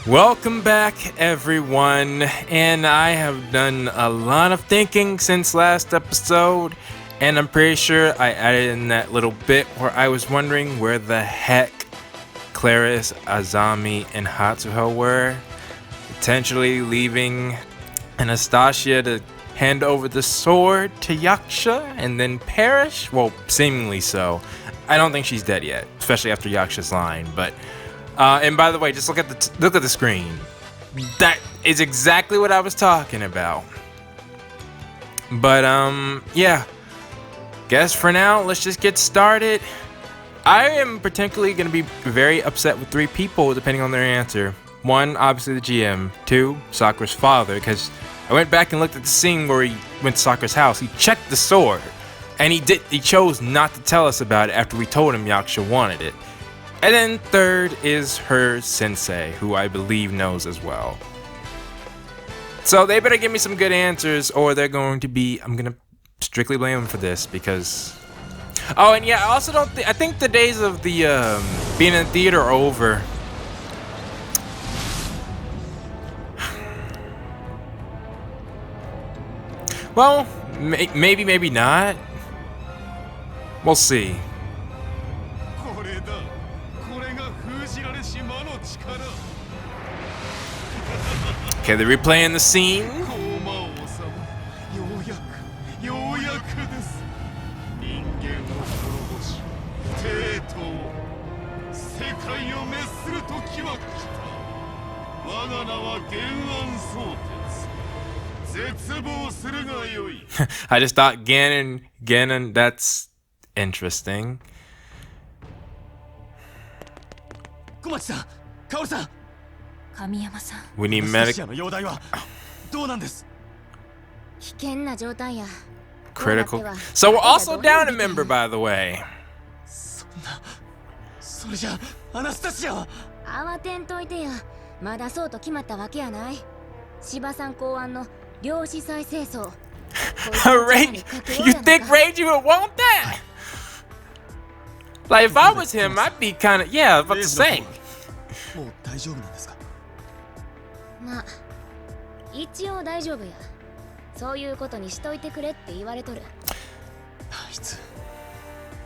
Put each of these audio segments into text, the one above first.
Welcome back, everyone, and I have done a lot of thinking since last episode, and I'm pretty sure I added in that little bit where I was wondering where the heck Claris, Azami, and Hatsuho were, potentially leaving Anastasia to hand over the sword to Yaksha and then perish? Well, seemingly so. I don't think she's dead yet, especially after Yaksha's line, but... and by the way, just look at the screen. That is exactly what I was talking about. But yeah. Guess for now, let's just get started. I am particularly going to be very upset with 3 people depending on their answer. 1, obviously the GM. 2, Sakura's father, because I went back and looked at the scene where he went to Sakura's house. He checked the sword, and he chose not to tell us about it after we told him Yaksha wanted it. And then 3rd is her sensei, who I believe knows as well. So they better give me some good answers, or they're going to be... I'm going to strictly blame them for this, because... Oh, and yeah, I also don't I think the days of the being in the theater are over. Well, maybe, maybe not. We'll see. Okay, they're replaying the scene. I just thought Ganon, that's interesting. We need medic. Critical. So we're also down a member, by the way. 慌てんといてや。まだそうと決まったわけやない。芝さん考案の量子再生層。You think Reiji would want that? Like if I was him, I'd be kind of about to say. まあ、一応大丈夫や。そういうことにしといてくれって言われとる。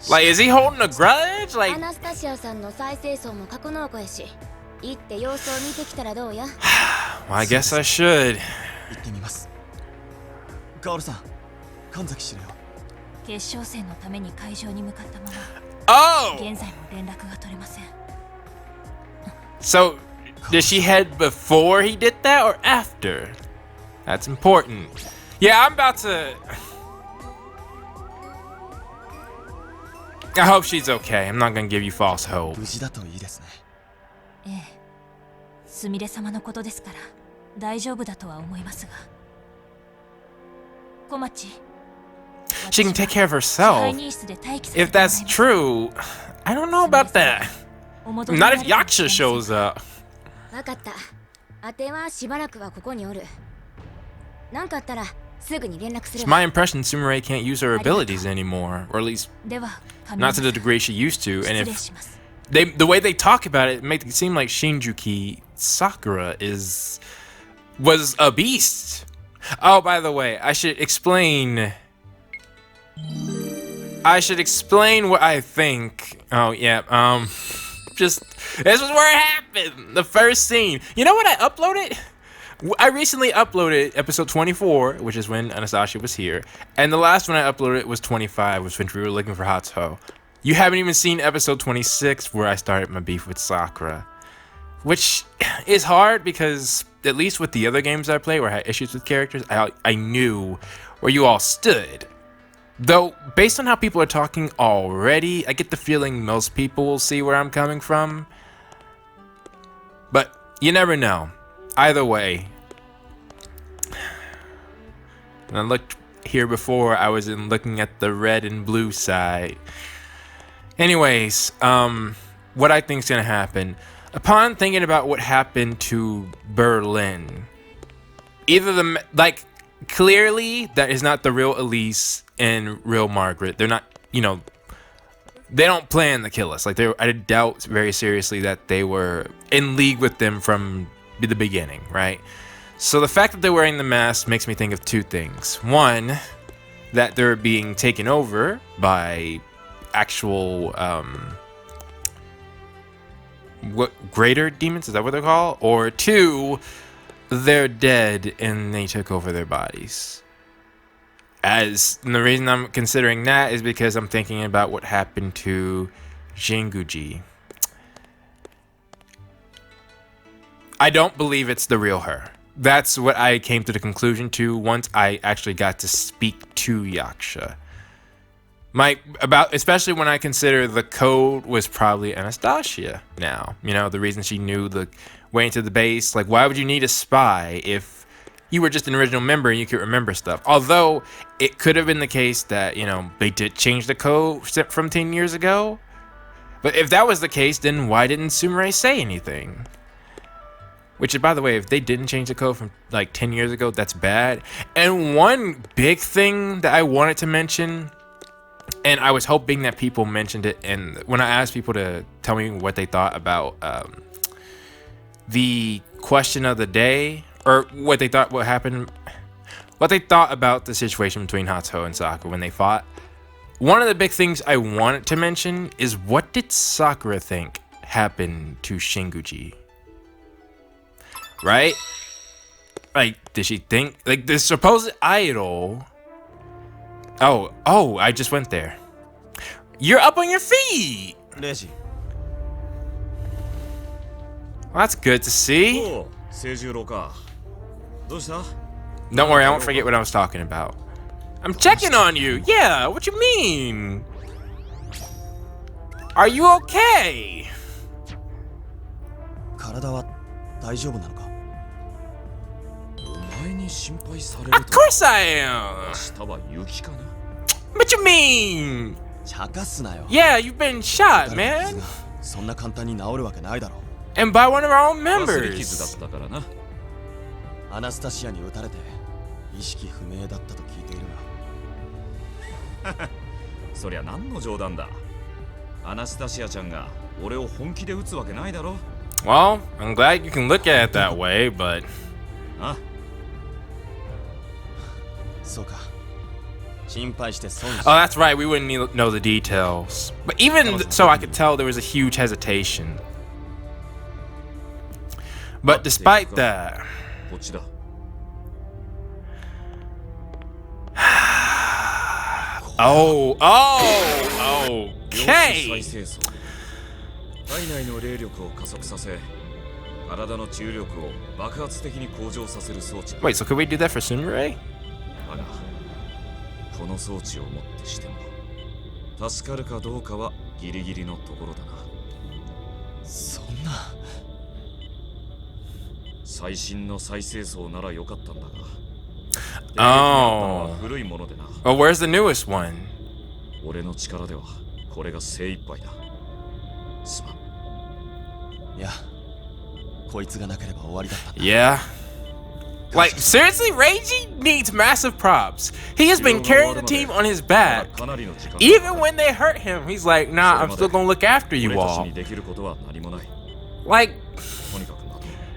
Like, is he holding a grudge? Like, アナスタシアさんの再生層も格納庫やし、行って様子を見てきたらどうや。well, I guess I should. 行ってみます。カオルさん、神崎司令は決勝戦のために会場に向かったまま、現在も連絡が取れません。So, did she head before he did that or after? That's important. Yeah, I'm about to... I hope she's okay. I'm not gonna give you false hope. 無事だといいですね。ええ、すみれ様のことですから大丈夫だとは思いますが。小町。She can take care of herself. If that's true, I don't know about that. Not if Yaksha shows up. わかった。あてはしばらくはここにおる。なんかあったらすぐに連絡する。It's my impression Sumire can't use her abilities anymore, or at least not to the degree she used to. And if the way they talk about it, makes it seem like Shinjuki Sakura was a beast. Oh, by the way, I should explain what I think. Oh yeah, just this was where it happened. The first scene. You know what I uploaded? I recently uploaded episode 24, which is when Anastasia was here, and the last one I uploaded was 25, which when we were looking for Hatsuho. You haven't even seen episode 26, where I started my beef with Sakura, which is hard because at least with the other games I played where I had issues with characters, I knew where you all stood. Though, based on how people are talking already, I get the feeling most people will see where I'm coming from. But you never know. Either way. When I looked here before, I was looking at the red and blue side. Anyways, what I think is going to happen. Upon thinking about what happened to Berlin, clearly that is not the real Elise and real Margaret. They're not, they don't plan to kill us. I doubt very seriously that they were in league with them from the beginning, right? So the fact that they're wearing the mask makes me think of two things. One, that they're being taken over by actual what, greater demons, is that what they're called? Or two, they're dead and they took over their bodies. And the reason I'm considering that is because I'm thinking about what happened to Jinguji. I don't believe it's the real her. That's what I came to the conclusion to once I actually got to speak to Yaksha. Especially when I consider the code was probably Anastasia now. You know, the reason she knew the way into the base. Like, why would you need a spy if you were just an original member and you could remember stuff? Although, it could have been the case that, you know, they did change the code from 10 years ago. But if that was the case, then why didn't Sumire say anything? Which, by the way, if they didn't change the code from like 10 years ago, that's bad. And one big thing that I wanted to mention, and I was hoping that people mentioned it, and when I asked people to tell me what they thought about the question of the day, or what they thought what they thought about the situation between Hato and Sakura when they fought, one of the big things I wanted to mention is, what did Sakura think happened to Shinguji? Right? Like, did she think, like, the supposed idol? Oh, I just went there. You're up on your feet. Leiji. Well, that's good to see. Oh, Seijuro ka. Doushita? Don't worry, I won't forget what I was talking about. I'm checking on you. Yeah, what you mean? Are you okay? 体は大丈夫なのか? お前に心配されると。 Of course I am. 明日は雪かな? What you mean? 茶化すなよ。 Yeah, you've been shot, man. そんな簡単に治るわけないだろう。 And by one of our own 忘れ傷だ members. ったからな。アナスタシアに撃たれて意識不明だったと聞いているが。そりゃ何の冗談だ。アナスタシアちゃんが俺を本気で撃つわけないだろ。 Well, I'm glad you can look at it that way, but あ、そうか。心配して損した。 oh, that's right. We wouldn't know the details. But even so, I could tell there was a huge hesitation. But despite that, こっちだ。 okay. 再生層。体内の霊力を加速させ、体の重力を爆発的に向上させる装置。 Wait, so could we do that for Sumire? だが、この装置をもってしても助かるかどうかはギリギリのところだな。そんな。最新の再生層なら良かったんだが。 Oh. 古いものでな。 Well, where's the newest one? 俺の力ではこれが精一杯だ。すまん。いや、こいつがなければ終わりだったんだ。 Yeah. Like, seriously, Reiji needs massive props. He has been carrying the team on his back. Even when they hurt him, he's like, nah, I'm still gonna look after you all. Like,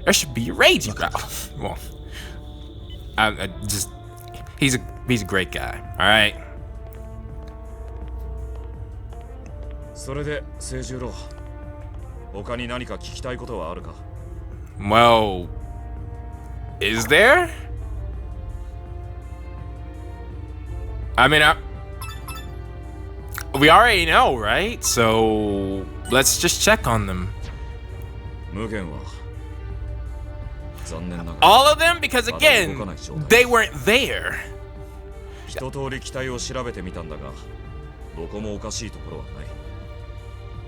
there should be a Reiji route. Well, he's a great guy, alright? それで、清十郎、他に何か聞きたいことはあるか? Well, is there? I mean, we already know, right? So let's just check on them. 無限は All of them? Because again, they weren't there. 一通り機体を調べてみたんだが、どこもおかしいところはない。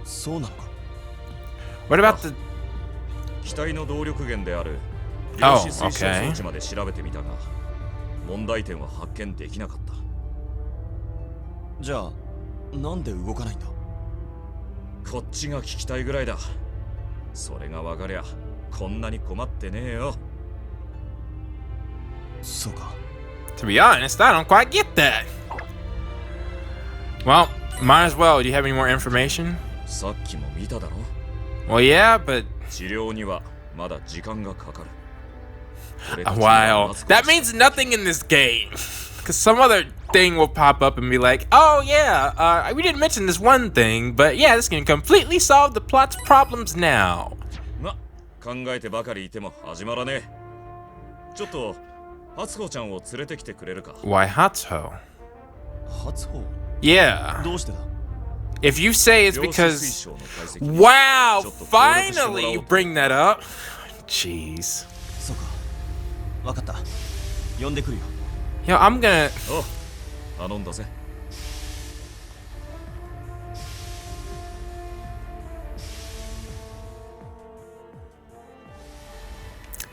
そうなのか? What about the 機体の動力源である量子推進装置まで調べてみたが、問題点は発見できなかった。じゃあ、なんで動かないんだ? こっちが聞きたいぐらいだ。それがわかりゃ、こんなに困ってねえよ。そうか。To be honest, I don't quite get that. Well, might as well. Do you have any more information? さっきも見ただろ? Well, yeah, but 治療には A while. That means nothing in this game. Because some other thing will pop up and be like, oh yeah, we didn't mention this one thing, but yeah, this can completely solve the plot's problems now. Why Hatsuho? Yeah. If you say it's because... Wow, finally you bring that up. Jeez. Yo, I'm gonna...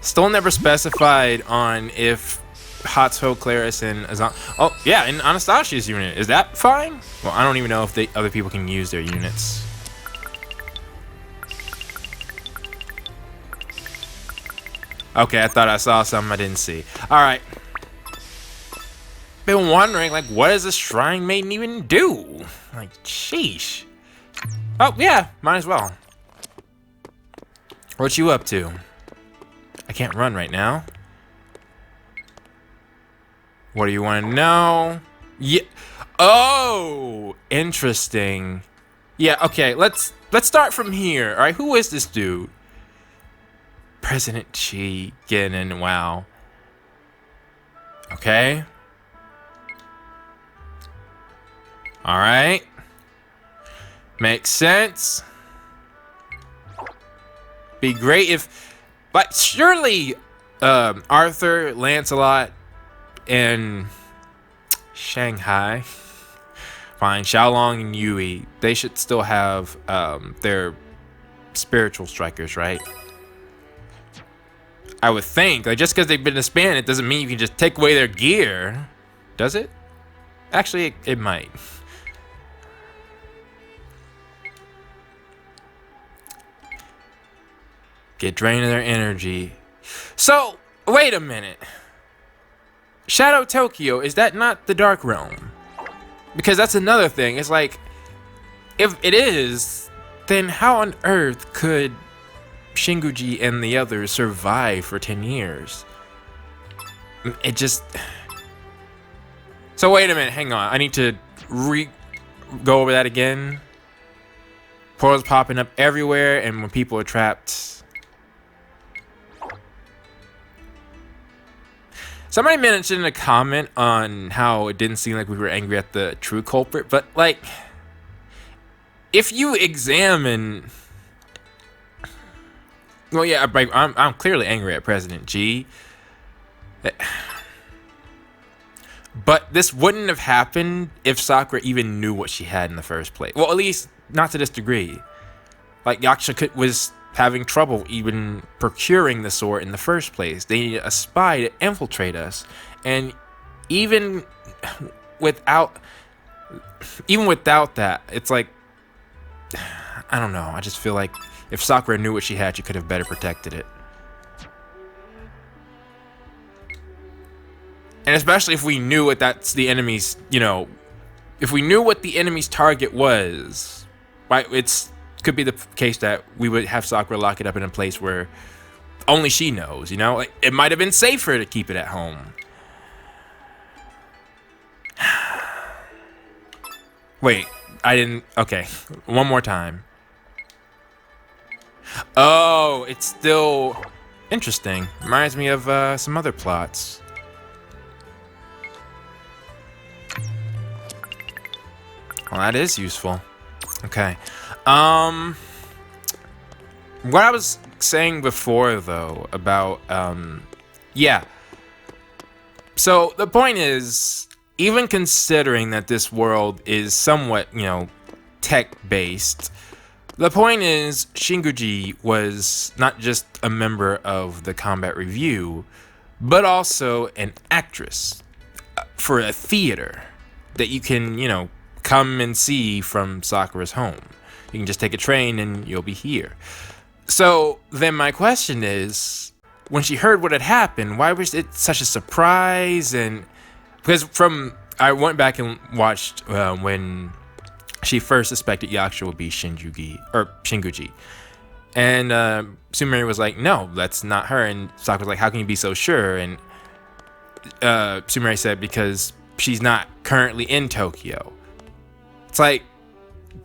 Still never specified on if Hatsuho, Claris, and Azan... Oh, yeah, and Anastasia's unit. Is that fine? Well, I don't even know if other people can use their units. Okay, I thought I saw something I didn't see. Alright. Been wondering, like, what does a Shrine Maiden even do? Like, sheesh. Oh, yeah, might as well. What you up to? I can't run right now. What do you want to know? Yeah. Oh, interesting. Yeah, okay, let's start from here. All right, who is this dude? President Chi Genin, wow. Okay. All right. Makes sense. Be great if, but surely Arthur, Lancelot, and Shanghai, fine, Xiaolong and Yui, they should still have their spiritual strikers, right? I would think, like, just because they've been disbanded, it doesn't mean you can just take away their gear, does it? Actually, it might. Get drained of their energy. So, wait a minute. Shadow Tokyo, is that not the Dark Realm? Because that's another thing. It's like, if it is, then how on earth could Shinguji and the others survive for 10 years? It just... So wait a minute, hang on. I need to go over that again. Portals popping up everywhere, and when people are trapped... Somebody mentioned in a comment on how it didn't seem like we were angry at the true culprit, but like, if you examine, well, yeah, I'm clearly angry at President G, but this wouldn't have happened if Sakura even knew what she had in the first place. Well, at least not to this degree. Like, Yaksha was having trouble even procuring the sword in the first place. They needed a spy to infiltrate us, and even without that, it's like, I don't know. I just feel like if Sakura knew what she had, she could have better protected it. And especially if we knew what that's the enemy's, you know, if we knew what the enemy's target was, right? Could be the case that we would have Sakura lock it up in a place where only she knows, you know? Like, it might have been safer to keep it at home. Wait, I didn't... Okay, one more time. Oh, it's still interesting. Reminds me of some other plots. Well, that is useful. Okay. What I was saying before, though, about, yeah. So, the point is, even considering that this world is somewhat, you know, tech-based, the point is, Shinguji was not just a member of the Combat Review, but also an actress for a theater that you can, you know, come and see from Sakura's home. You can just take a train and you'll be here. So then my question is, when she heard what had happened, why was it such a surprise? And because I went back and watched when she first suspected Yaksha would be Shinguji. And Sumire was like, no, that's not her. And Sakura was like, how can you be so sure? And Sumire said, because she's not currently in Tokyo. It's like,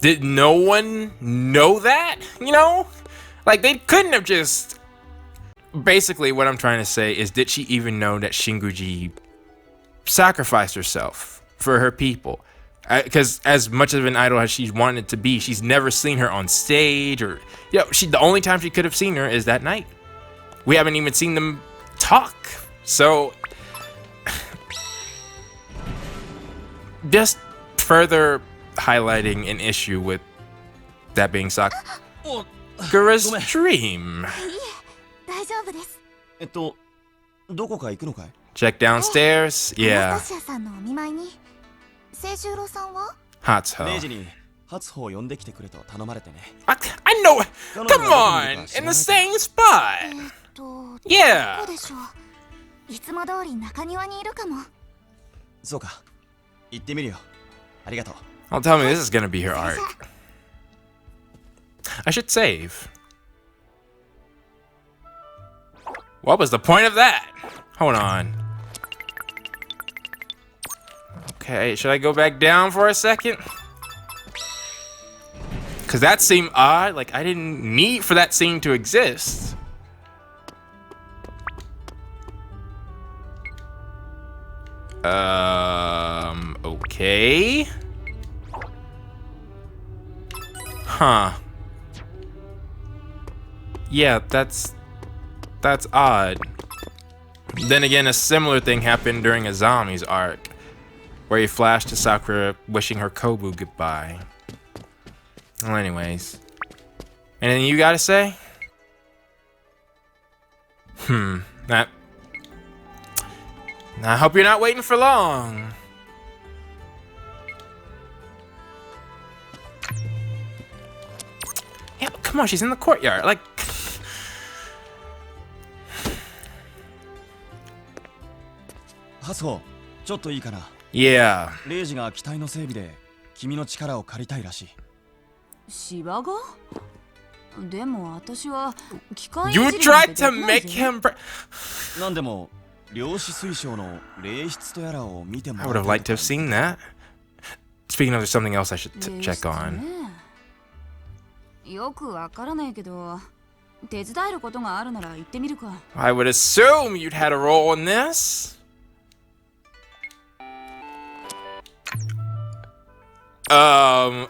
did no one know that? You know? Like, they couldn't have just... Basically, what I'm trying to say is, did she even know that Shinguji sacrificed herself for her people? Because as much of an idol as she's wanted to be, she's never seen her on stage or... the only time she could have seen her is that night. We haven't even seen them talk. So... just further highlighting an issue with that being Sakura's dream. 大丈夫です。どこか行くのかい? Check downstairs. Yeah. アナスタシアさんのお見舞いに。清十郎さんは? Hatsuho. 0時に初歩を呼んできてくれと頼まれてね。I know it. Come on, in the same spot. Yeah. どこでしょう。いつも通り中庭にいるかも。そうか。行ってみるよ。ありがとう。Don't tell me this is gonna be her arc. I should save. What was the point of that? Hold on. Okay, should I go back down for a second? Because that seemed odd. Like, I didn't need for that scene to exist. Okay. Huh. Yeah, that's odd. Then again, a similar thing happened during Azami's arc, where he flashed to Sakura wishing her Kobu goodbye. Well, anyways. Anything you gotta say? That... I hope you're not waiting for long. Yeah, come on, she's in the courtyard. Like... Hatsuho, ちょっといいかな? Yeah. 0時が機体の整備で君の力を借りたいらしい。芝が? でも私は機械 You tried to make him なんでも量子水晶の霊質とやらを見てもら I would have liked to have seen that. Speaking of, there's something else I should check on. よくわからないけど、手伝えることがあるなら行ってみるか。I would assume you'd had a role in this.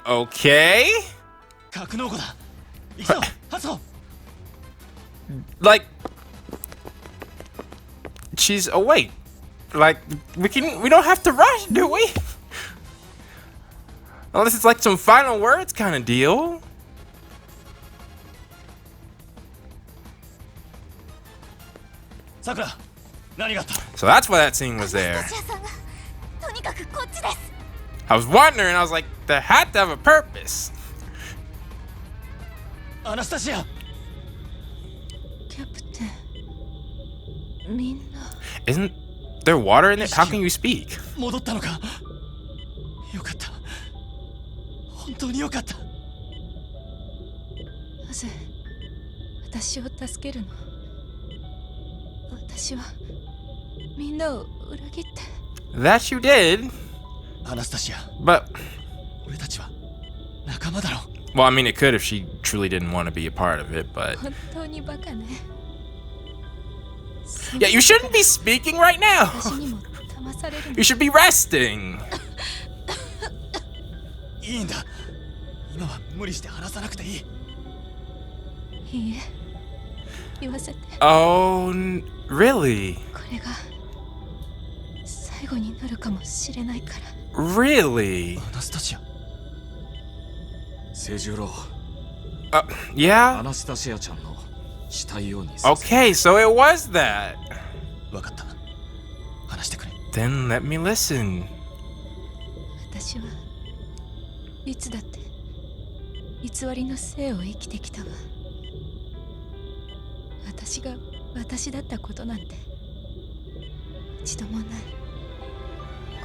Okay. 格納庫だ。行くぞ、Hatsuho. Like, she's awake. Like, we don't have to rush, do we? Unless it's like some final words kind of deal. Sakura, 何があった? So that's why that scene was there. アナスタシアさんがとにかくこっちです。 I was wondering, I was like, that had to have a purpose. アナスタシア! キャプテン、みんな。 Isn't there water in it? How can you speak? 戻ったのか? よかった。本当によかった。なぜ私を助けるの？私はみんなを裏切って。 That you did. アナスタシア。 But 俺たちは仲間だろ。 well, I mean, it could if she truly didn't want to be a part of it, but 本当にバカね。 yeah, you shouldn't be speaking right now. 私にも騙されるの。 You should be resting. いいんだ。今は無理して話さなくていい。いいえ、言わせて。 Oh, really? これが最後になるかもしれないから。 Really? アナスタシア。清十郎。Yeah? アナスタシアちゃんの死体を見せ。 Okay, so it was that. わかった。話してくれ。 Then let me listen. 私はいつだって偽りの生を生きてきたわ。私が私だったことなんて一度もない。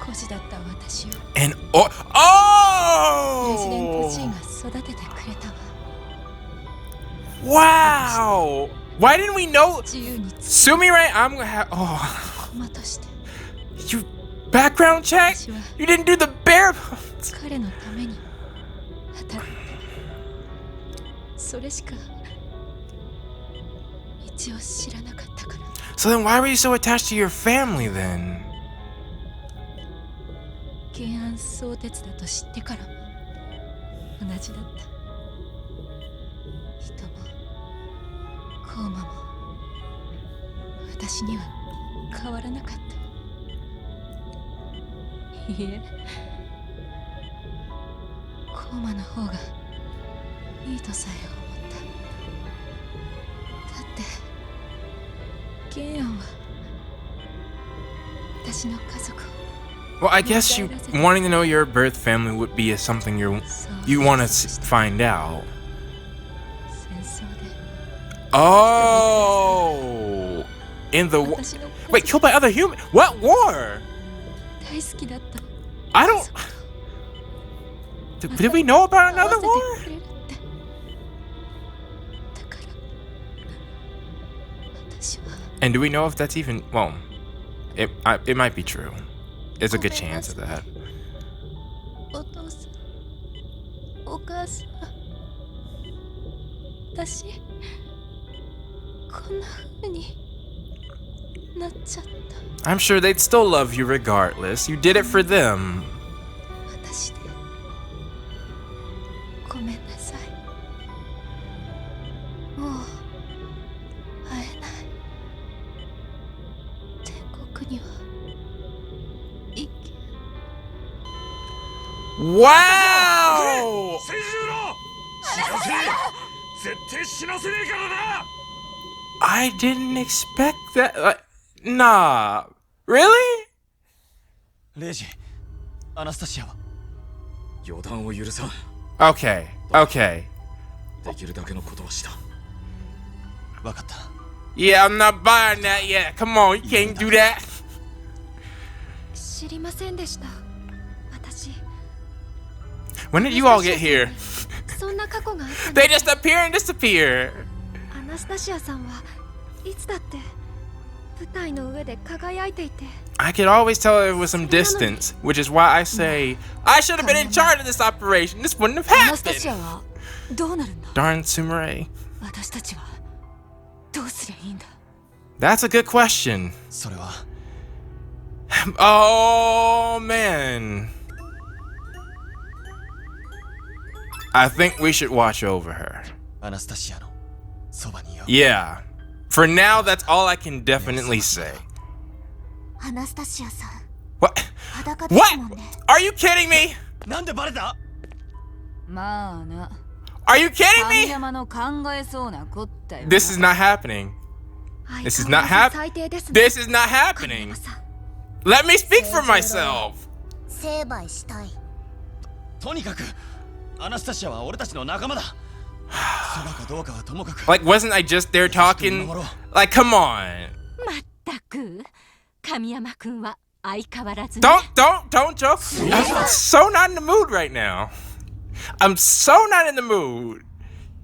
孤児だった私を And プレジデント oh! G が育ててくれたわ。Wow! Why didn't we know? 自由に Sue me right? I'm gonna have. Oh, 駒として you background check? 私は You didn't do the bare bones. 彼のために働いてそれしか道を知らなかったから So then, why were you so attached to your family then? 原案相鉄だと知ってからも同じだった人もコーマも私には変わらなかったいいえコーマの方がいいとさえ思っただって原案は私の家族を Well, I guess you wanting to know your birth family would be something you want to find out. 戦争で Oh, in the war. 私の Wait, killed by other humans? What war? 大好きだった I don't. Did we know about another 合 war? わせてくれるってだから私は And do we know if that's even well? It might be true. There's a good chance of that. お父さんお母さん私こんな風になっちゃった I'm sure they'd still love you regardless. You did it for them. 私でごめんなさいもう会えない天国には行け Wow! 千十郎死なせ絶対死なせねえからな I didn't expect that. Nah. Really? レイジアナスタシアは予断を許さん Okay. Okay. できるだけのことはした分かった Yeah, I'm not buying that yet. Come on, you can't do that. 知りませんでした私 When did you all get here? そんな過去があった They just appear and disappear. アナスタシアさんはいつだって舞台の上で輝いていて I could always tell there was some distance, which is why I say I should have been in charge of this operation. This wouldn't have アナスタ happened. シアはどうなるんだ Darn Sumire. 私たちはどうすりゃいいんだ That's a good question. それは Oh man. I think we should watch over her. アナスタシアのそばにいよう Yeah. For now, that's all I can definitely say. アナスタシアさん What? 裸ですもん What? ね Are you kidding me? なんでバレたまあな Are you kidding 神 me? 山の考えそうなこったよ This is not happening. This is not 相 hap. 変わらず最低ですね This is not 神 happening. 山さん Let me speak for myself. 成敗したいとにかくアナスタシアは俺たちの仲間だそばかどうかはともかく Like, wasn't I just there talking? Like, come on. まったく神山くんは相変わらず Don't joke. I'm so not in the mood right now. I'm so not in the mood.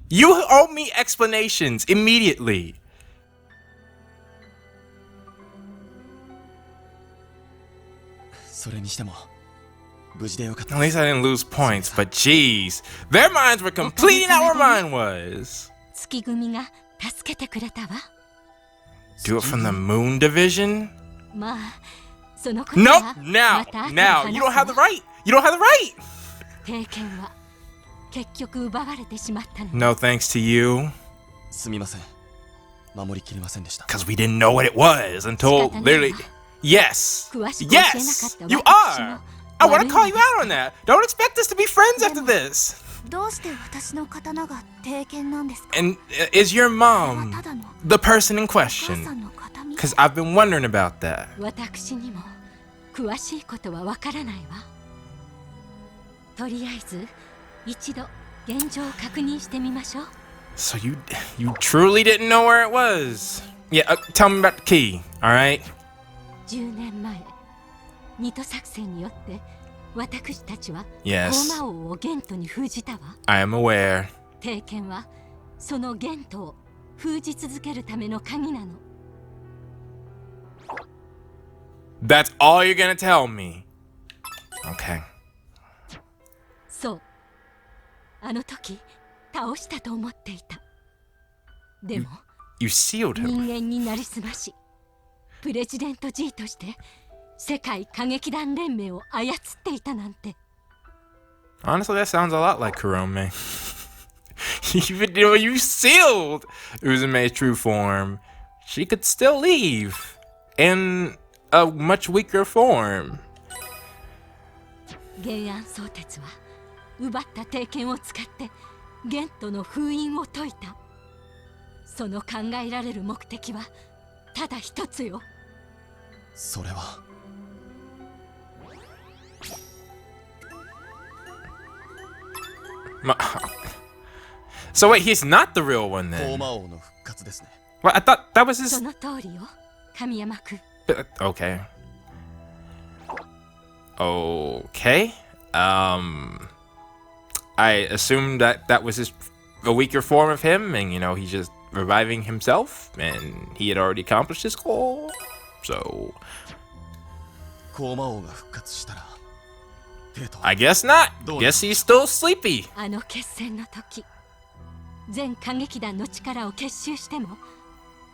You owe me explanations immediately. それにしても無事でよかっ At た least I didn't lose points, but jeez, their minds were completely not where mine was. 月組が助けてくれたわ Do it from the moon division? まあそのこと Nope. は Now, また後で now, 話 you す don't わ have the right. You don't have the right. 帝権は結局奪われてしまったの No thanks to you, すみません守りきれませんでした because we didn't know what it was until literally. Yes. 詳しく教えなか Yes, った you 私 are. も I want 悪 to い call you のです out on that. Don't expect us to be friends after this. どうして私の刀が帝権なんですか And is your これは mom ただの the person in お母 question? さんの形見 Because I've been wondering about that. 私にも詳しいことはわからないわとりあえず一度現状を確認してみましょう So you truly didn't know where it was. Yeah, tell me about the key, all right? 10年前ニト作戦によって私たちは Yes. コーマ王をゲントに封じたわ I am aware. 帝権はそのゲントを封じ続けるための鍵なの。 That's all you're gonna tell me. Okay. そう。あの時倒したと思っていた。でも You sealed 人 him. 間になりすまし、プレジデント G として世界歌劇団連盟を操っていたなんて。 Honestly, that sounds a lot like Kurome. Even though you sealed Uzume's true form, she could still leave in a much weaker form. 原案相鉄は奪った帝拳を使ってゲントの封印を解いた。その考えられる目的はただ一つよ。それは So wait, he's not the real one 高 then. 魔王の復活ですね。 Well, I thought that was そ his. の通りよ、神山君。 Okay. Okay. I assumed that that was a weaker form of him, and he's just reviving himself, and he had already accomplished his goal. So 高魔王が復活したら、テート I guess not. Guess he's still sleepy. あの決戦の時、全歌劇団の力を結集しても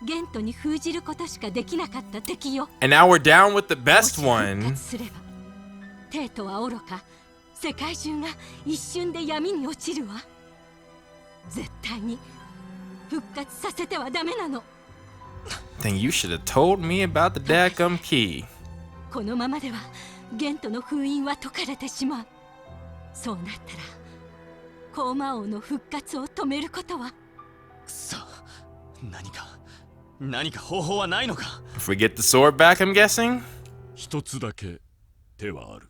ゲントに封じることしかできなかった敵よ。 And now we're down with the best もし復 one. 活すればテートは愚か、世界中が一瞬で闇に落ちるわ。絶対に復活させてはダメなの。 Then you should have told me about the dadgum key. このままではゲントの封印は解かれてしまう。そうなったら高魔王の復活を止めることは。くそ、何か方法はないのか。 If we get the sword back, I'm guessing. 一つだけ手はある。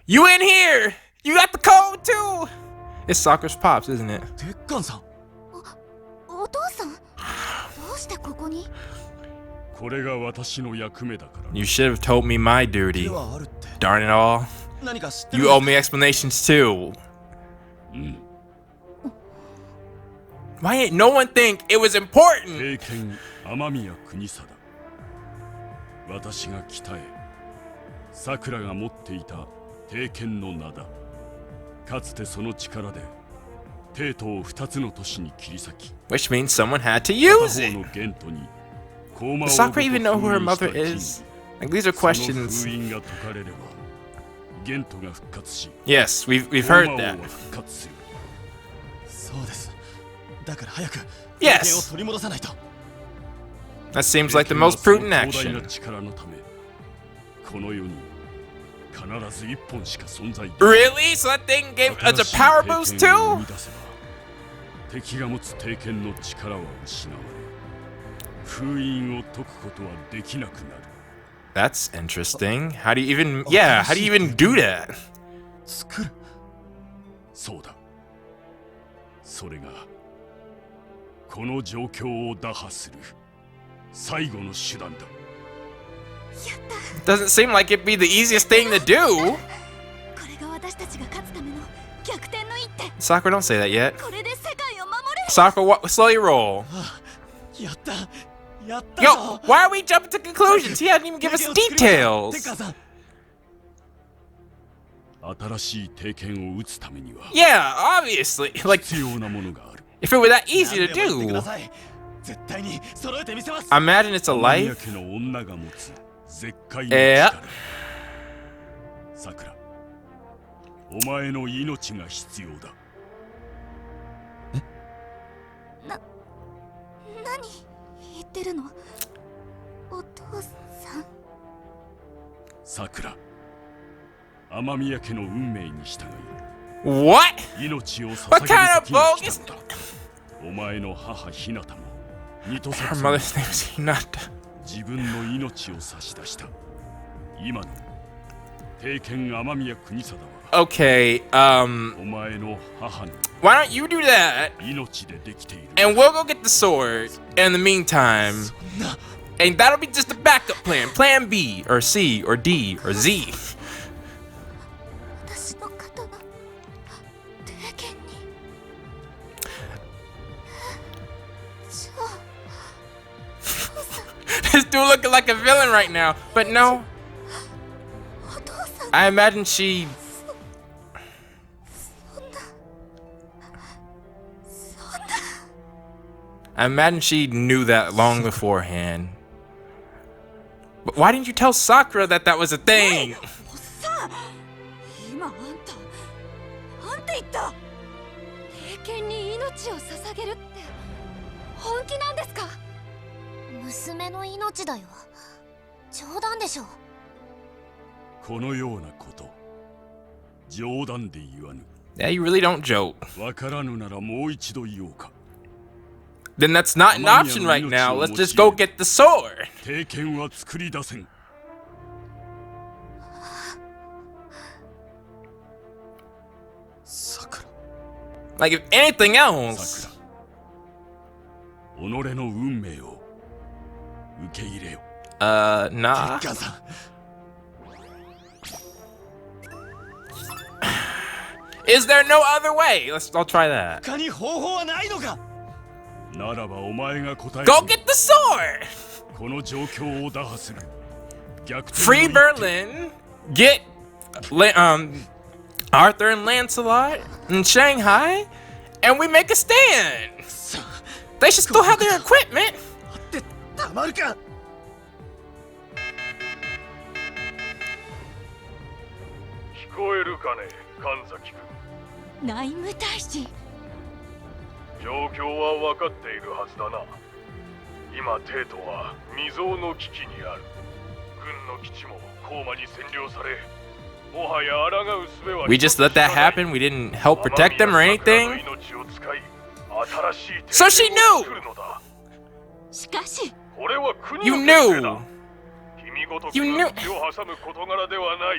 You in here? You got the code too. It's Sakura's pops, isn't it? 鉄管さん、お父さん、どうしてここに？これが私の役目だから。 You should have told me my 手 duty. はあるって。 Darn it all. 何か知ってる You owe me explanations too. うん。 Why ain't no one think it was important? 帝拳雨宮国貞。私が鍛え、桜が持っていた帝拳の名だ。かつてその力で帝都を2つの都市に切り裂き、 Which means someone had to use 片方 it. のゲントに高魔王 Does ご Sakura と even know who her 封印 mother したキング。 is? Like these are その questions. 封印が解かれれば、ゲントが復活し、 Yes, we've 高 heard 魔王 that. は復活する。そうです。だから早く Yes 帝拳を取り戻さないと。 That seems like the most prudent その action. 強大な力のため、この世に必ず一本しか存在できない。 Really? So that thing gave us a power boost 新しい帝拳を生 too? み出せば、敵が持つ帝拳の力は失われ、封印を解くことはできなくなる。 That's interesting. How do you even... Yeah, how do you even do that? 作る。そうだ。それがこの状況を打破する最後の手段だ。 Doesn't seem like it'd be the easiest thing to do. これが私たちが勝つための逆転の一手。 Sakura, don't say that yet. これで世界を守れる。 Sakura, slowly roll. やったやったぞ。 Yo, why are we jumping to conclusions? He hadn't even given us 帝拳を details. 作りました。鉄管さん、新しい帝拳を打つためには Yeah, obviously. Like, 必要なものがある。 if it were that easy to 何でも言ってく do, ださい。絶対に揃えてみせます。 I imagine it's a 雨宮 life. 家の女が持つ絶海のえ力。さくら、お前の命が必要だ。何言ってるの？お父さん。さくら、雨宮家の運命に従 What? い命を捧 What げる kind of 時が来 bogus? たのだ。お前の母ひなたも二と Her 殺 mother's name is Hinata. 自分の命を差し出した。今の帝拳雨宮国貞は Okay, お前の母の why don't you do that? 命でできている。 And we'll go get the sword in the meantime. And that'll be just a backup plan. Plan B, or C, or D, or Z. 私の刀、帝拳に。This dude looking like a villain right now. But no. I imagine she... I imagine she knew that long beforehand. But why didn't you tell Sakura that that was a thing? 今あんたなんて言った？経験に命を捧げるって本気なんですか？娘の命だよ。冗談でしょ。このようなこと冗談で言わぬ。 Yeah, you really don't joke. わからぬならもう一度言おうか。 Then that's not an option right now. Let's just go get the sword. 経験は作り出せん。 Sakura. Like if anything else. さくら、己の運命を受け入れよ。 Nah. ガンさん。 Is there no other way? I'll try that. 他に方法はないのか。ならばお前が答え Go get the sword! この状況を打破する。逆転 Free の一手 Berlin. Get Arthur and Lancelot in Shanghai, and we make a stand. They should still have their equipment. ってたまるか。聞こえるかね、神崎君。内務大使。状況は分かっているはずだな。今帝都は未曾有の危機にある。軍の基地も高馬に占領され、もはや抗う術は We just let that happen. We didn't help protect them or anything. So she knew. しかし、 You knew. You knew.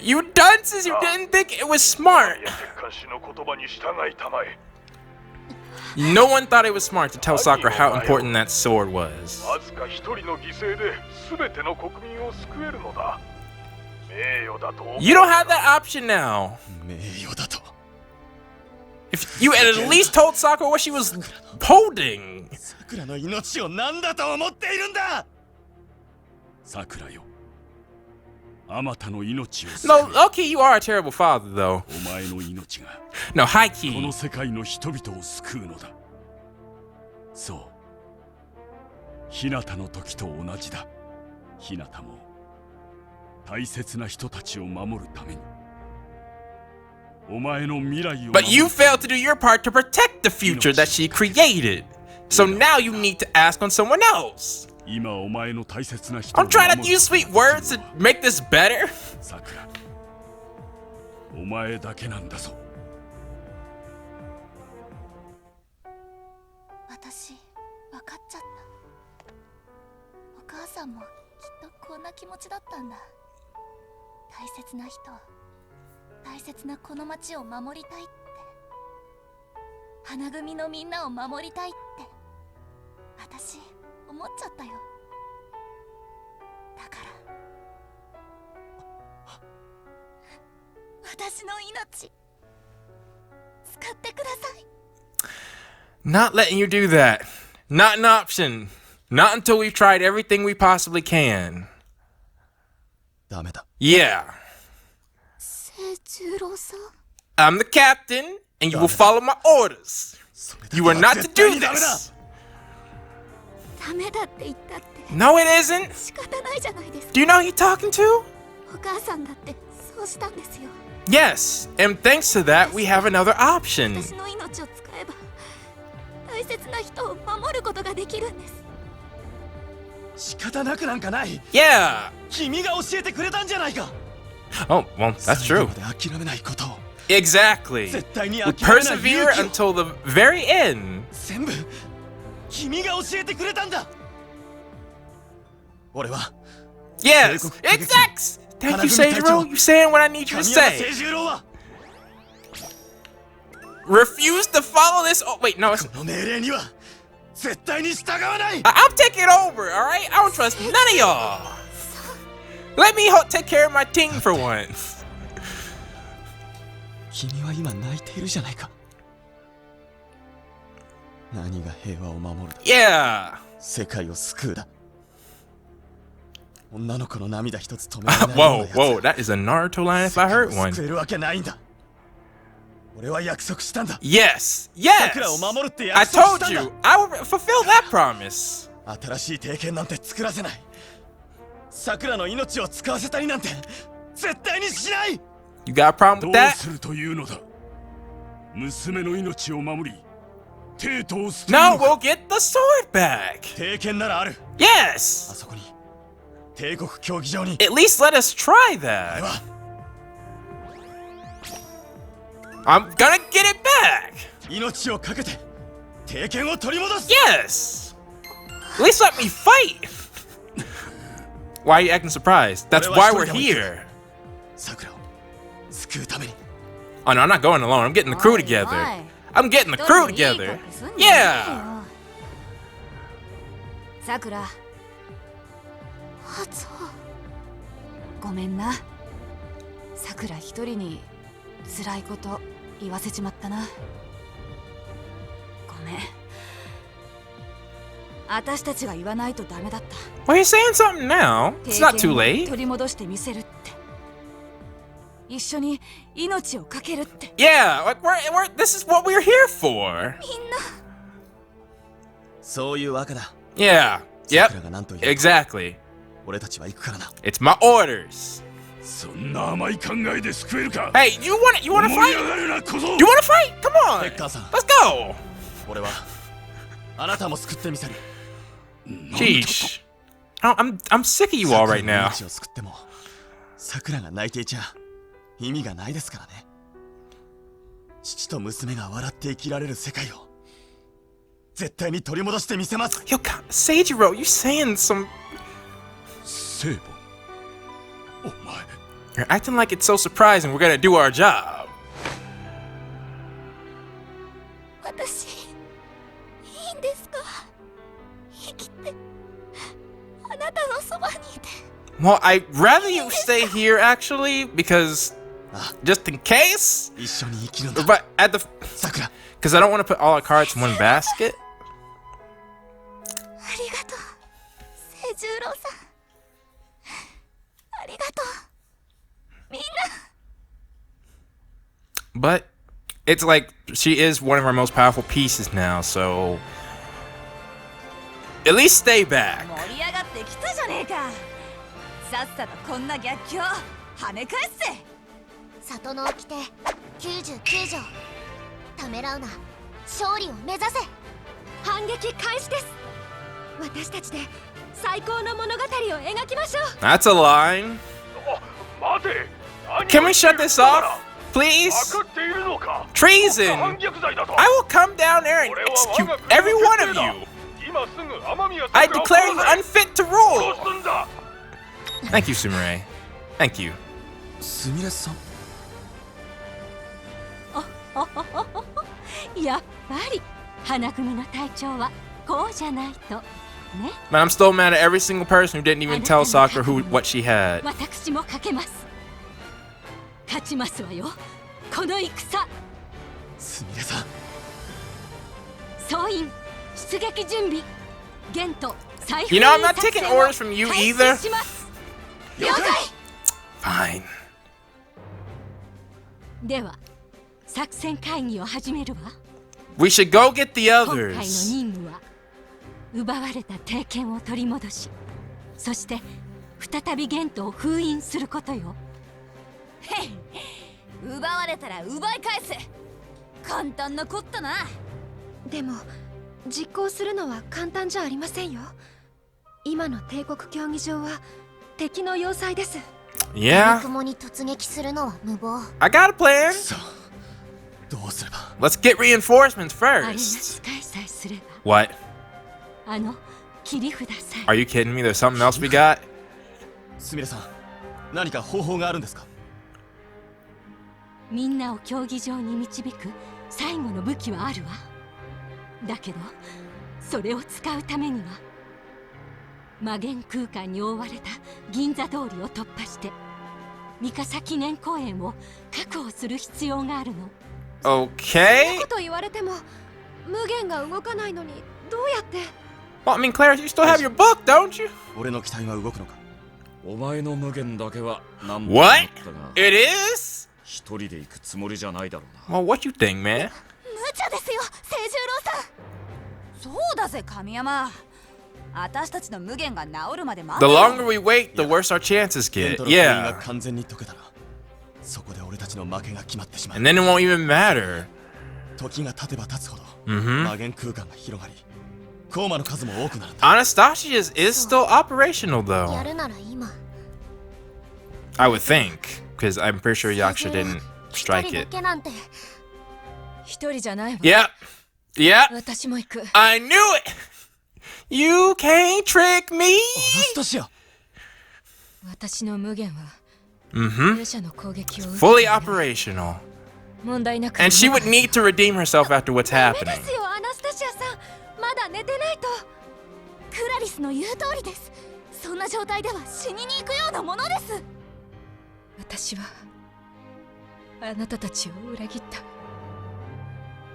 You dunces. You didn't think it was smart. No one thought it was smart to tell Sakura how important that sword was. You don't have that option now. 名誉だと。 If you had at least told Sakura what she was holding. 桜の命を何だと思っているんだ。さくらよ。あまたの命を救 No, okay, you are a terrible father, though. お前の命が No, high この key. 世界の人々を救うのだ。そう。日向の時と同じだ。日向も大切な人たちを守るために。お前の未来を But you failed to do your part to protect the future that she created. So now you need to ask on someone else. 今お前の大切な人を I'm trying to 守る use sweet words to make this better. さくら。お前だけなんだぞ。私分かっちゃった。お母さんもきっとこんな気持ちだったんだ。大切な人、大切なこの町を守りたいって、花組のみんなを守りたいって私思っちゃったよ。だから私の命使ってください。 Not letting you do that. Not an option. Not until we've tried everything we possibly can. ダメだ。 Yeah. 清十郎さん。 I'm the captain, and you will follow my orders. You are not to do this. ダメだって言ったって No, it isn't. 仕方ないじゃないですか。 Do you know who you're talking to? お母さんだってそうしたんですよ。 Yes, and thanks to that, we have another option. 私の命を使えば大切な人を守ることができるんです。仕方なくなんかない。 Yeah. 君が教えてくれたんじゃないか。 Oh, well, that's 最 true. 後まで諦めないことを。 Exactly. 絶対に We 諦めない persevere 勇気を until the very end. 全部君が教えてくれたんだ。俺は Yes, exact. Thank you, Seijiro. You saying what I need you to 神山 say. 清十郎は Refuse to follow this. Oh, wait, no. It's, この命令には絶対に従わない。 I'm taking over, all right? I don't trust none of y'all. Let me take care of my team for once. 君は今泣いているじゃないか。何が平和を守るだ。 Yeah. 世界を救うだ。Whoa, whoa, that is a Naruto line if I heard one. Yes, yes! I told you, I will fulfill that promise. 新しい帝拳なんて作らせない。さくらの命を使わせたりなんて絶対にしない。 You got a problem ど with う that? するというのだ。娘の命を守り、帝都を捨てる No, のか。 we'll get the sword back. 帝拳ならある。 Yes! あそこに帝国競技場に。 At least let us try that. では I'm gonna get it back. 命をかけて帝拳を取り戻す。 Yes! At least let me fight. Why are you acting surprised? That's why we're here. さくらを救うために。 Oh no, I'm not going alone. I'm getting the crew together. I'm getting the crew together. Yeah! さくらごめんな。さくら一人に辛いこと言わせちまったな。ごめん。私たちが言わないとダメだった。 Why are you saying something now? It's not too 取 late. り戻してみせるって。一緒に命をかけるって。 Yeah, like this is what we're here for. そういうわけだ。 Yeah. さくら Yep. が何と言う。 Exactly. 俺たちは行くからな。 It's my orders. そんな甘い考えで救えるか。 Hey, you wanna 思い fight? 上がるな小僧。 You wanna fight? Come on. ペッカーさん、 Let's go. 俺はあなたも救ってみせる。 Sheesh. I'm sick of you all right now. 命を救ってもさくらが泣いていちゃ意味がないですからね。父と娘が笑って生きられる世界を絶対に取り戻してみせます。 Yo, Seijiro, you saying some... 聖母。お前。 You're acting like it's so surprising we're gonna do our job. 私いいんですか？生きてあなたのそばにいて。 Well, I'd rather you stay here actually, because just in case. 一緒に生きるんだ。 But at the, さくら。 because I don't want to put all our cards in one basket. ありがとう清十郎さん。ありがとうみんな。 But it's like she is one of our most powerful pieces now, so at least stay back. 盛り上がってきたじゃねえか。さっさとこんな逆境跳ね返せ。里の掟99条。ためらうな。勝利を目指せ。反撃開始です。私たちで最高の物語を描きましょう。 That's a line. Can we shut this off, please? Treason! I will come down there and execute every one of you. I declare you unfit to rule. Thank you, Sumire. Thank you. すみれさん。やっぱり花組の隊長はこうじゃないとね。 But I'm still mad at every single person who didn't even tell Sakura what she had. 私もかけます。勝ちますわよ。この戦。すみれさん。総員出撃準備。ゲント再 You know, I'm not taking orders from you either. 了解。 Fine. では作戦会議を始めるわ。 We should go get the 今回の others. 任務は奪われた帝拳を取り戻し、そして再びゲントを封印することよ。へい、奪われたら奪い返せ。簡単なこったな。でも実行するのは簡単じゃありませんよ。今の帝国競技場は敵の要塞です。 Yeah, 雲に突撃するのは無謀。 I got a plan. さあ、どうすれば。 Let's get reinforcements あれが first. 使えさえすれば、 What? あの切り札さ Are え。 you kidding me? There's something else we got? すみれさん、何か方法があるんですか？みんなを競技場に導く最後の武器はあるわ。だけどそれを使うためには魔幻空間に覆われた銀座通りを突破して三笠記念公園を確保する必要があるの。 Okay. こと言われても無限が動かないのにどうやって。 Well, I mean, Claire, you still have your book, don't you? 俺の機体は動くのか？お前の無限だけは何度も What? 思ったが It is? 一人で行くつもりじゃないだろうな。 Well, what you think, man? 無茶ですよ清十郎さん。そうだぜ神山。私たちの無限が治るまで待 The てよ。 longer we wait, the worse our chances ケン get. トの封印が Yeah. 完全に解けたら、そこで俺たちの負けが決まってしまう。 And then it won't even matter. 時が経てば経つほど、 Mm-hmm. 魔限空間が広がり、コーマの数も多くなるんだ。 Anastasia is still operational, や though. るなら今 I would think. Because I'm pretty sure Yaksha didn't 一 strike 人だ it. けなんて一人じゃないわ。 Yep. Yep. 私も行く。 I knew it. You can't trick me. アナスタシア、私の無限は Mm-hmm. 勇者の攻撃を受け Fully operational. 問題なく。 And she would need to redeem herself after what's ダメ happening. ですよアナスタシアさんまだ寝てないと。クラリスの言う通りです。そんな状態では死にに行くようなものです。私はあなたたちを裏切った。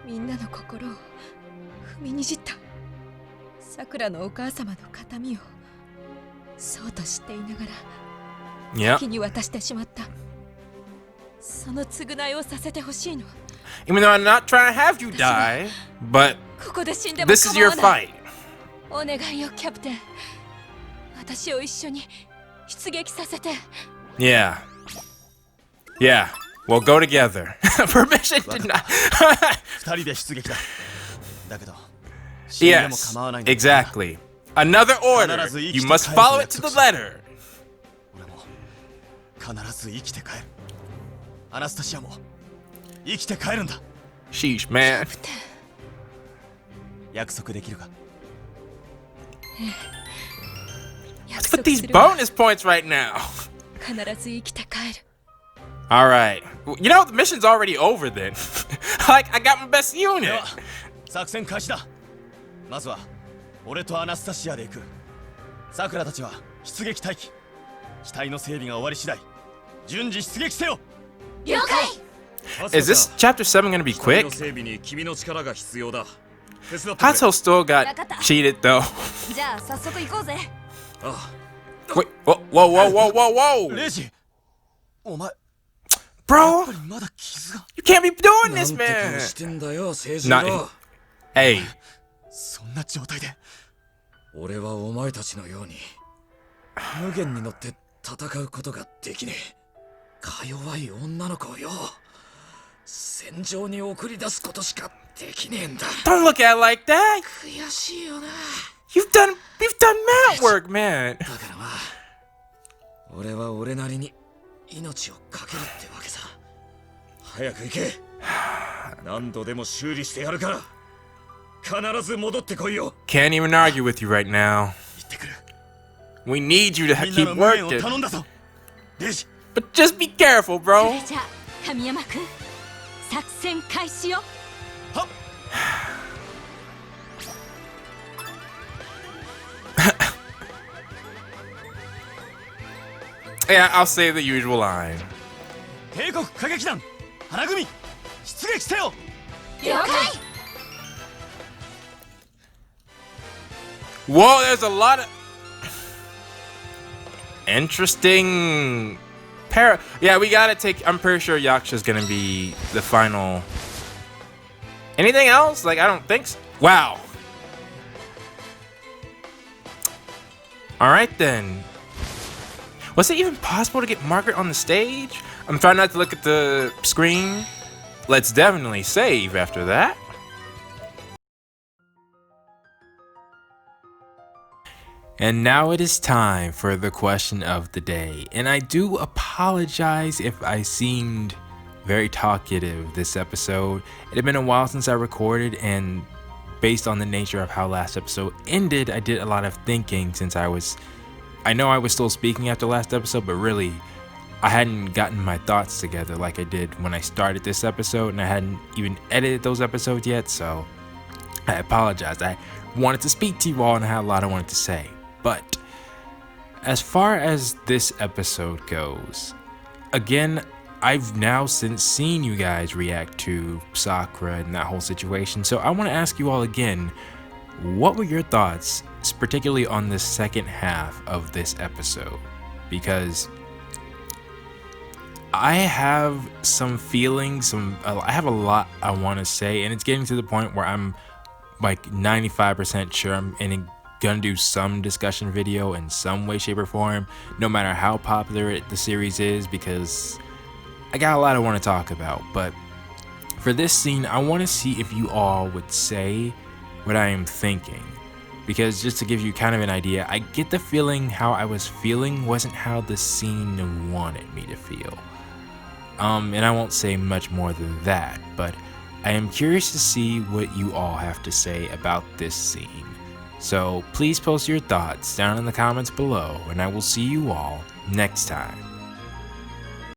みんなの心を踏みにじった。さくらのお母様の形見をそうと知っていながら Yep. 気に渡してしまった。その償いをさせてほしいの。 Even though I'm not trying to have you die, but ここで死んでも this is 構 your わない。 fight. お願いよキャプテン。私を一緒に出撃させて。 Yeah. Yeah. We'll go together. Permission denied. 二人で出撃だ。だけど、死んでも Yes. 構わないんだ。 Exactly. Another order. You must follow it to the letter. 俺も必ず生きて帰る。アナスタシアも生きて帰るんだ。 Sheesh, man. 約束できるか？ Let's put these bonus points right now. 必ず生きて帰る。 All right. You know, the mission's already over then. Like, I got my best で unit. は作戦開始だ。まずは俺とアナスタシアで行く。さくらたちは出撃待機。機体の整備が終わり次第順次出撃せよ。了解。 Is this chapter 7 gonna be 機体 quick? の整備に君の力が必要だ。手伝ってくれ。 Hato still got cheated though. じゃあ早速行こうぜ。あ Wait, whoa, whoa, whoa, whoa, あ、レ whoa. イジ、お前やっ Bro, ぱりまだ傷が。 you can't be doing な this, んて顔 man. してんだよ清十 Not, 郎。 hey, そんな状態で俺はお前たちのように無限に乗って戦うことができねえ。か弱い女の子をよ戦場に送り出すことしかできねえんだ。 don't look at it like that. 悔しいよな。 You've done mad work, man. だからまあ俺は俺なりに命をかけるってわけさ。早く行け。何度でも修理してやるから必ず戻ってこいよ。 Can't even argue with you right now. 行ってくる。 We need you to みんな keep の無限を working. 頼んだぞ。レイジ、 But just be careful, そ bro. れじゃあ神山くん作戦開始よ。はっ。 Yeah, I'll say the usual line. 帝国歌劇団花組出撃せよ。了解。 Whoa, there's a lot of interesting Yeah, we gotta take. I'm pretty sure Yaksha's gonna be the final. Anything else? Like, I don't think so. Wow. Alright then. Was it even possible to get Margaret on the stage? I'm trying not to look at the screen. Let's definitely save after that. And now it is time for the question of the day. And I do apologize if I seemed very talkative this episode. It had been a while since I recorded, and based on the nature of how last episode ended, I did a lot of thinking since I know I was still speaking after last episode, but really, I hadn't gotten my thoughts together like I did when I started this episode, and I hadn't even edited those episodes yet, so I apologize. I wanted to speak to you all, and I had a lot I wanted to say. But as far as this episode goes, again, I've now since seen you guys react to Sakura and that whole situation, so I want to ask you all again, what were your thoughts, particularly on the second half of this episode? because I have some feelings, I have a lot I want to say, and it's getting to the point where I'm like 95% sure I'm gonna do some discussion video in some way, shape, or form, no matter how popular the series is, because I got a lot I want to talk about. But for this scene, I want to see if you all would say what I am thinking, because just to give you kind of an idea, I get the feeling how I was feeling wasn't how the scene wanted me to feel. And I won't say much more than that, but I am curious to see what you all have to say about this scene. So please post your thoughts down in the comments below, and I will see you all next time.